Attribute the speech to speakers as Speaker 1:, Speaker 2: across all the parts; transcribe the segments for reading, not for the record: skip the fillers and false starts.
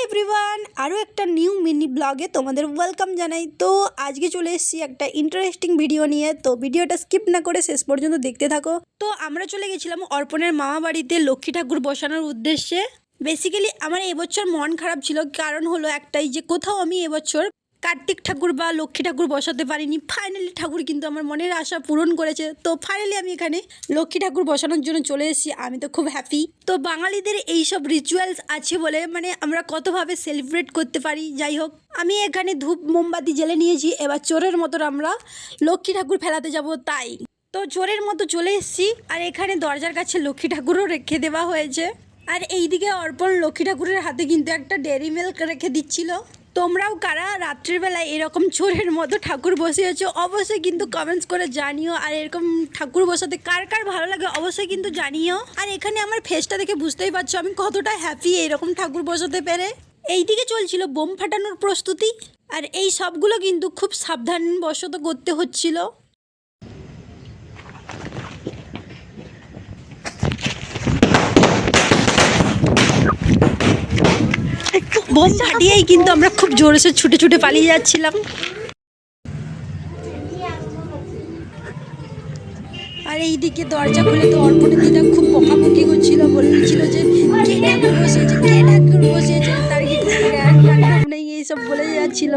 Speaker 1: Everyone, আরও একটা new mini ব্লগে তোমাদের ওয়েলকাম জানাই। তো আজকে চলে এসেছি একটা ইন্টারেস্টিং ভিডিও নিয়ে। তো ভিডিওটা স্কিপ না করে শেষ পর্যন্ত দেখতে থাকো। তো আমরা চলে গেছিলাম অর্পণের মামা বাড়িতে লক্ষ্মী ঠাকুর বসানোর উদ্দেশ্যে। বেসিক্যালি আমার এবছর মন খারাপ ছিল, কারণ হলো একটাই যে কোথাও আমি এবছর কার্তিক ঠাকুর বা লক্ষ্মী ঠাকুর বসাতে পারিনি। ফাইনালি ঠাকুর কিন্তু আমার মনের আশা পূরণ করেছে। তো ফাইনালি আমি এখানে লক্ষ্মী ঠাকুর বসানোর জন্য চলে এসেছি। আমি তো খুব হ্যাপি। তো বাঙালিদের এইসব রিচুয়ালস আছে বলে আমরা কতভাবে সেলিব্রেট করতে পারি। যাই হোক, আমি এখানে ধূপ মোমবাতি জ্বেলে নিয়েছি। এবার চোরের মতো আমরা লক্ষ্মী ঠাকুর ফেলাতে যাব। তাই তো চোরের মতো চলে এসেছি। আর এখানে দরজার কাছে লক্ষ্মী ঠাকুরও রেখে দেওয়া হয়েছে। আর এইদিকে অর্পণ লক্ষ্মী ঠাকুরের হাতে কিন্তু একটা ডেয়ারি মিল্ক রেখে দিচ্ছিল। তোমরাও কারা রাত্রিবেলায় এরকম চোরের মতো ঠাকুর বসিয়েছো অবশ্যই কিন্তু কমেন্টস করে জানিও। আর এরকম ঠাকুর বসাতে কার কার ভালো লাগে অবশ্যই কিন্তু জানিও। আর এখানে আমার ফেসটা দেখে বুঝতেই পারছো আমি কতটা হ্যাপি এরকম ঠাকুর বসাতে পেরে। এইদিকে চলছিল বোম ফাটানোর প্রস্তুতি। আর এই সবগুলো কিন্তু খুব সাবধানবশত করতে হচ্ছিল। বোম ফাটিয়েই কিন্তু আমরা খুব জোরে ছুটে ছুটে পালিয়ে যাচ্ছিলাম। আর এইদিকে দরজা খুলে তো অর্পণের দিদা খুব বকাবকি করছিল, বলছিল যে কে ঠাকুর বসিয়েছে, কে ঠাকুর বসিয়েছে, তার কি ঠাকুর নেই, এইসব বলে যাচ্ছিল।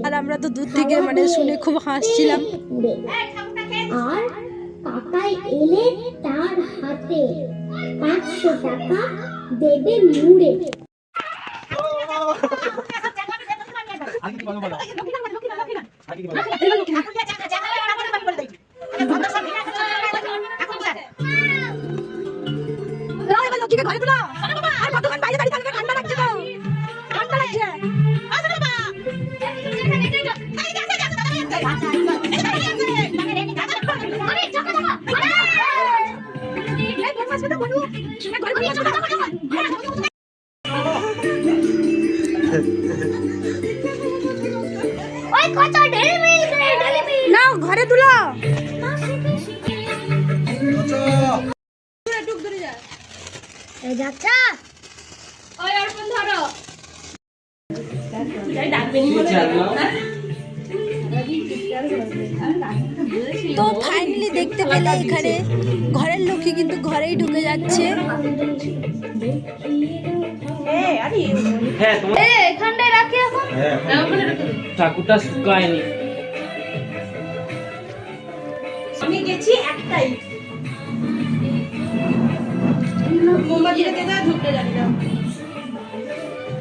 Speaker 1: আর আমরা তো দূর থেকে শুনে খুব হাসছিলাম।
Speaker 2: আর কাকাই এলে তার হাতে 500 টাকা দেবে মুড়ে।
Speaker 1: নাও ঘরে তুলো। তো ফাইনালি দেখতে পেলে এখানে ঘরের লক্ষ্মী কিন্তু ঘরেই ঢুকে যাচ্ছে।
Speaker 3: ঠাকুরটা শুকায়নি।
Speaker 1: আমি গেছি একটাই মোমবাতি রেখে ধুপতে জানি না।